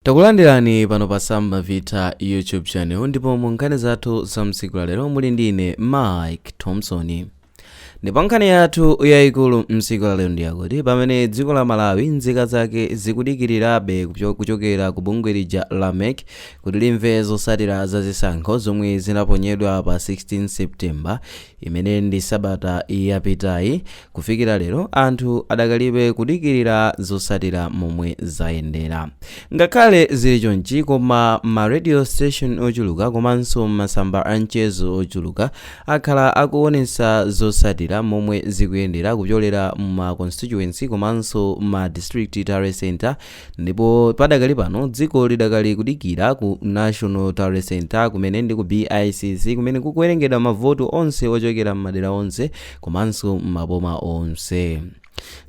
Takulandirani pano pa Samba Vita YouTube channel ndipo mu nkhani zathu za msiku la lero muli ndine Mike Thompson. Ndipo nkhani yathu yayikulu msiku la lero ndiyakuti pamene dziko la Malawi nzika zake zikudikirirabe kuchokera ku bungwe lija la MEC kuti limve zotsatira za zisankho zomwe zinaponyedwa pa 16 September imene ndi sabata yapitayi. Kufikira lero anthu adakalibe kudikirira zotsatira momwe zayendera. Ngakhale zili chonchi koma ma radio station ochuluka komanso masamba a mchezo ochuluka akhala akuonesa zotsatira momwe zikuyendera kupyolera ma constituency komanso ma district talent center, ndipo padakali pano dziko lidakali kudikira ku National Talent Center kumene ndi ku BICC kumene kukuwerengedwa mavoto onse ochokera m'madera onse komanso m'maboma onse.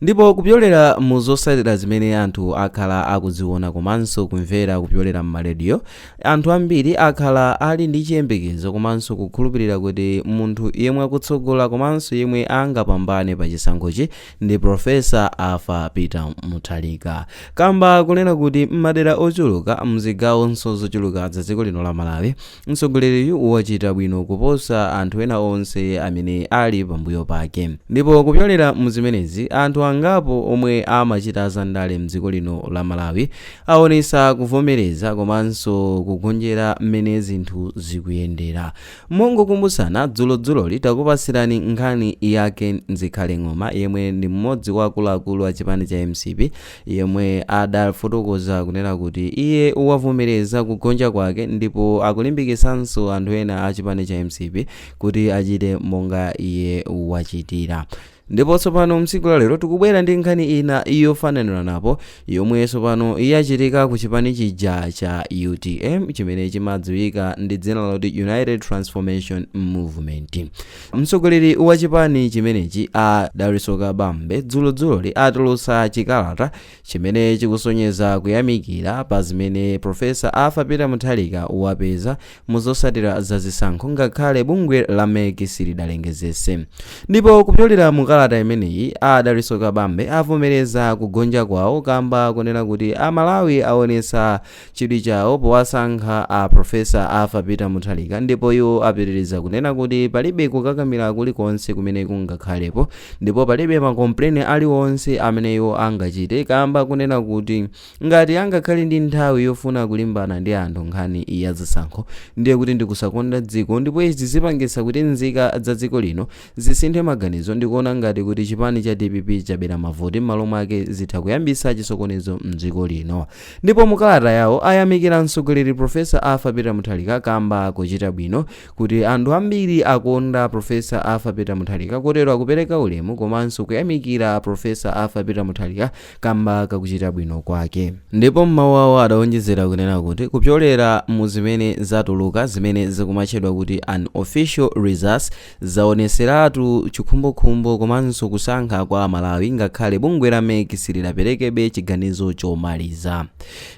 Ndipo kupyolera mu zotsatira zimene anthu akhala akuziona komanso kumvera kupyolera m'maradio, anthu ambiri akhala ali ndi chiyembekezo komanso kukhulupirira kuti munthu yemwe akutsogola komanso yemwe angapambane pa chisankhochi ndi Professor Arthur Peter Mutharika. Kamba kunena kuti m'madera ochuluka mzigawo zochuluka za dziko lino la Malawi mtsogoleriyu wachita bwino kuposa anthu ena onse amene ali pambuyo pake. Ndipo kupyolera mu zimenezi anthu angapo omwe amachita zandale mdziko lino la Malawi aonesa kuvomereza komanso kugonjera mmene zinthu zikuyendera. Mongokumbutsana dzuloli takupasirani nkhani yake Nzikhale Ng'oma yemwe ndi mmodzi wa akuluakulu a chipani cha MCP yemwe adafotokoza kunena kuti iye wavomereza kugonja kwake ndipo akulimbikisanso anthu ena a chipani cha MCP kuti achite monga iye wachitira. Ndipo tsopano msiku la lero tikubwera ndi nkhani ina yofananira napo yomwe tsopano yachitika ku chipani chija cha UTM chimene chimadziwika ndi dzina loti United Transformation Movement. Mtsogoleri wa chipani chimenechi a Daliso Kabambe dzuloli atulutsa chikalata chimene chikusonyeza kuyamikira pa zimene Professor Arthur Peter Mutharika wapeza mu zotsatira za zisankho ngakhale bungwe la MEC silidalengezese. Ndipo kupyolera mu kalata imeneyi a Daliso Kabambe avomereza kugonja kwawo kamba kunena kuti Amalawi aonesa chidwi chawo powasankha a Professor Arthur Peter Mutharika, ndipo iwo apitiriza kunena kuti palibe kukakamira kulikonse kumene kungakhalepo ndipo palibe makompleni aliwonse amene iwo angachite kamba kunena kuti ngati angakhale ndi nthawi yofuna kulimbana ndi anthu nkhani ya zisankho ndiye kuti ndikusakonda dziko, ndipo izi zipangisa kuti nzika za dziko lino zisinthe maganizo ndikuona ngati kuti chipani cha DPP chabera mavoti m'malo mwake zitha kuyambisa chisokonezo mdziko lino. Ndipo mukalata yawo ayamikira mtsogoleri Professor Arthur Peter Mutharika kamba kuchita bwino kuti anthu ambiri akonda Professor Arthur Peter Mutharika kotero akupereka ulemu komanso kuyamikira Professor Arthur Peter Mutharika kamba kakuchita bwino kwake. Ndipo mmawu awo adawonjezera kunena kuti kupyolera mu zimene zatuluka zimene zikumatchedwa kuti unofficial results zaoneseratu chikhumbokhumbo komanso kusankha kwa Malawi ngakhale bungwe la MEC silidaperekebe chiganizo chomaliza.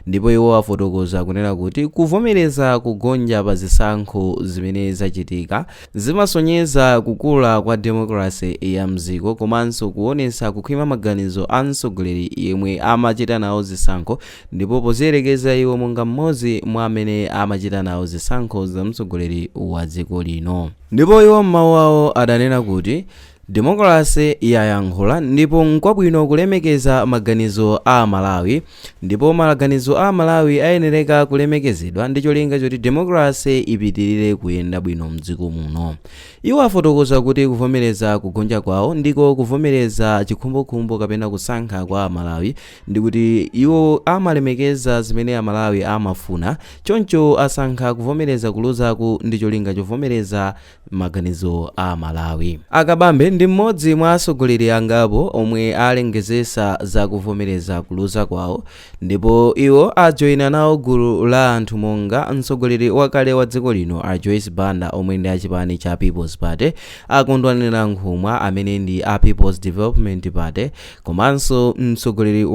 Ndipo iwo afotokoza kunena kuti kuvomereza kugonja pa zisankho zimene zachitika zimasonyeza kukula kwa demokrasi ya mziko komanso kuonesa kukhwima maganizo a mtsogoleri yemwe amachita nawo zisankho, ndipo poziyerekeza iwo monga mmodzi mwa amene amachita nawo zisankho za mtsogoleri wa dziko lino. Ndipo iwo mmawu awo adanena kuti demokrasi yayankhula ndipo nkwabwino kulemekeza maganizo a Malawi, ndipo maganizo a Malawi ayenereka kulemekezedwa ndi cholinga choti demokrasi ipitirire kuyenda bwino mdziko muno. Iwo afotokoza kuti kuvomereza kugonja kwawo ndiko kuvomereza chikhumbokhumbo kapena kusankha kwa Malawi ndi kuti iwo amalemekeza zimene Malawi amafuna, choncho asankha kuvomereza kuluzaku ndi cholinga chovomereza maganizo a Malawi. Akabambe ndi mmodzi mwa atsogoleri angapo omwe alengezesa za kuvomereza kuluza kwawo, ndipo iwo ajoyina nawo gulu la anthu monga mtsogoleri wakale wa dziko lino a Joyce Banda omwe ndi achipani cha People's Party, akondwanira Nkhumwa amene ndi a People's Development Party, komanso mtsogoleri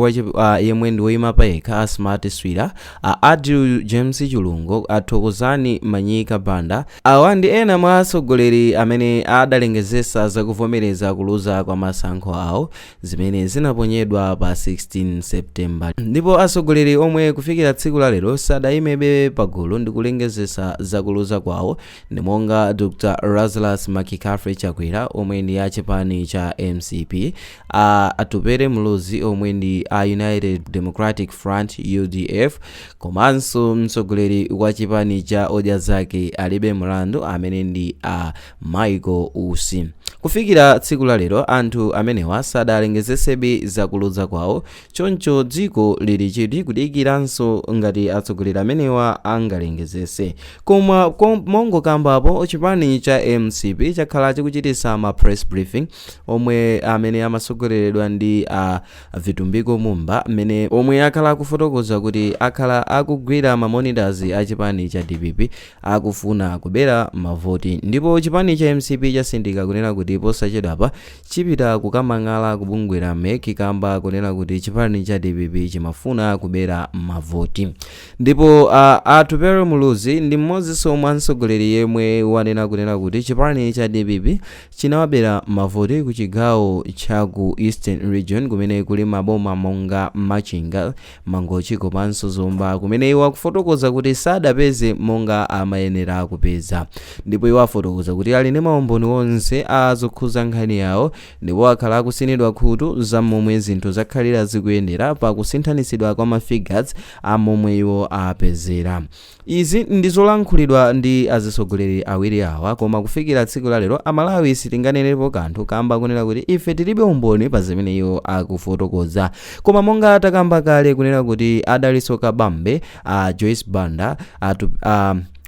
yemwe ndi woyima payekha a Smart Swira, a Adil James Chulungo, a Thokozani Manyika Banda. Awa ndi ena mwa atsogoleri amene adalengezesa za kuvomereza kuvomereza kuluza kwa masankho awo zimene zinaponyedwa pa 16 September. Ndipo atsogoleri omwe kufikira tsiku la lero sadayimebe pagulu ndi kulengezesa zakuluza kwawo ndi monga Dr. Lazarus Makikafre Chakwera omwe ndi a chipani cha MCP, Atupere Muluzi omwe ndi a United Democratic Front UDF, komanso mtsogoleri wa chipani cha Odya Zake alibe mlandu amene ndi a Michael Usi. Kufikira tsiku la lero anthu amenewa sadalengezesebe zakuluza kwawo, choncho dziko lili chiti kudikiranso ngati atsogoleri amenewa angalengezese. Koma mongokambapo chipani cha MCP chakhala chikuchitisa ma press briefing omwe amene amatsogoleredwa ndi a Vitumbiko Mumba omwe akhala kufotokoza kuti akhala akugwira ma monitors a chipani cha DPP akufuna kubera mavoti, ndipo chipani cha MCP chasindika kunena kuti posachedwapa chipita kukamang'ala kubungwira MEC kamba kunena kuti chipani cha DPP chimafuna kubera mavoti. Ndipo Atupere Muluzi ndi mmodzinso mwa atsogoleri yemwe wanena kunena kuti chipani cha DPP chinawabera mavoti ku chigawo cha ku Eastern Region kumene kuli maboma monga Machinga, Mangochi komanso Zomba, kumene iwo akufotokoza kuti sadapeze monga amayenera kupeza. Ndipo iwo afotokoza kuti ali ndi maumboni onse azokhuza nkhani yawo, ndipo akhala akusinidwa khutu za momwe zinthu zakhalira zikuyendera pa kusinthanisidwa kwa mafigures amomwe iwo apezera. Izi ndi zolankhulidwa ndi atsogoleri awiri awa, koma kufikira tsiku la lero amalawi sitinganenerepo kanthu kamba kunena kuti ife tilibe umboni pa zimene iwo akufotokoza. Koma monga takamba kale kunena kuti Adaliso Kabambe, Joyce Banda,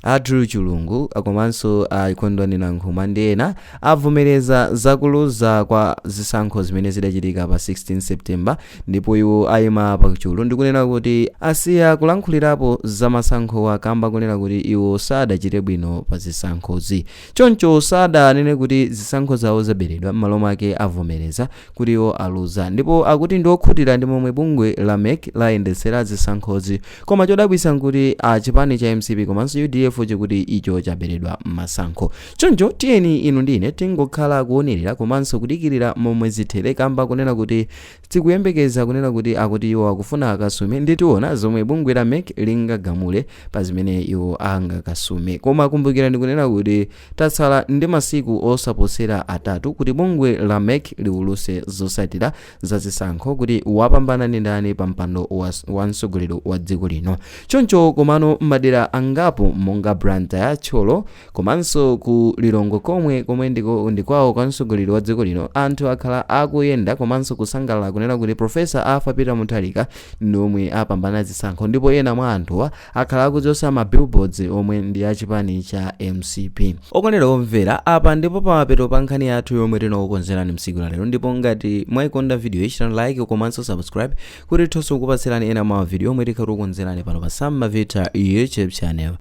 Andrew Chulungu komanso Kondwani Nankhumwa ndi ena avomereza zakuluza kwa zisankho zimene zidachitika pa 16 September, ndipo iwo ayima pachiwulo ndi kunena kuti asiya kulankhulirapo za masankho akamba kunena kuti iwo sadachite bwino pa zisankhozi. Choncho sadanene kuti zisankho zawo zaberedwa, m'malo mwake avomereza kuti iwo aluza, ndipo akuti ndi okhutira ndi momwe bungwe la MEC layendesera zisankhozi. Koma chodabwitsa nkuti chipani cha MCP komanso UDF chikuti icho chaberedwa masankho. Choncho tiyeni inu ndine tingokhala kuonerera komanso kudikirira momwe zithere kamba kunena kuti tikuyembekeza kunena kuti akuti iwo akufuna akasume ndi tiona zomwe bungwe la MEC lingagamule pa zimene iwo angakasume. Koma kumbukira ndi kunena kuti tatsala ndi masiku osaposera atatu kuti bungwe la MEC liuluse zotsatira za zisankho kuti wapambana ndi ndani pa mpando wa mtsogoleri wa dziko lino. Choncho komano madera angapo monga Blantyre, Cholo komanso ku Lilongwe komwe ndikwawo kwa mtsogoleri wa dziko lino, anthu akhala akuyenda komanso kusangalala kunena kuti Profesa Arthur Peter Mutharika ndi omwe apambana zisankho, ndipo ena mwa anthuwa akhala akudziosa ma billboards omwe ndi a chipani cha MCP. Okondedwa omvera, apa ndipo pamapeto pa nkhani yathu yomwe tinakukonzerani msiku la lero, ndipo ngati mwayikonda video ichitani like komanso subscribe kuti tonse kukupatsirani ena mwa video omwe tikhakukonzerani pano pa Sam Mavita YouTube channel.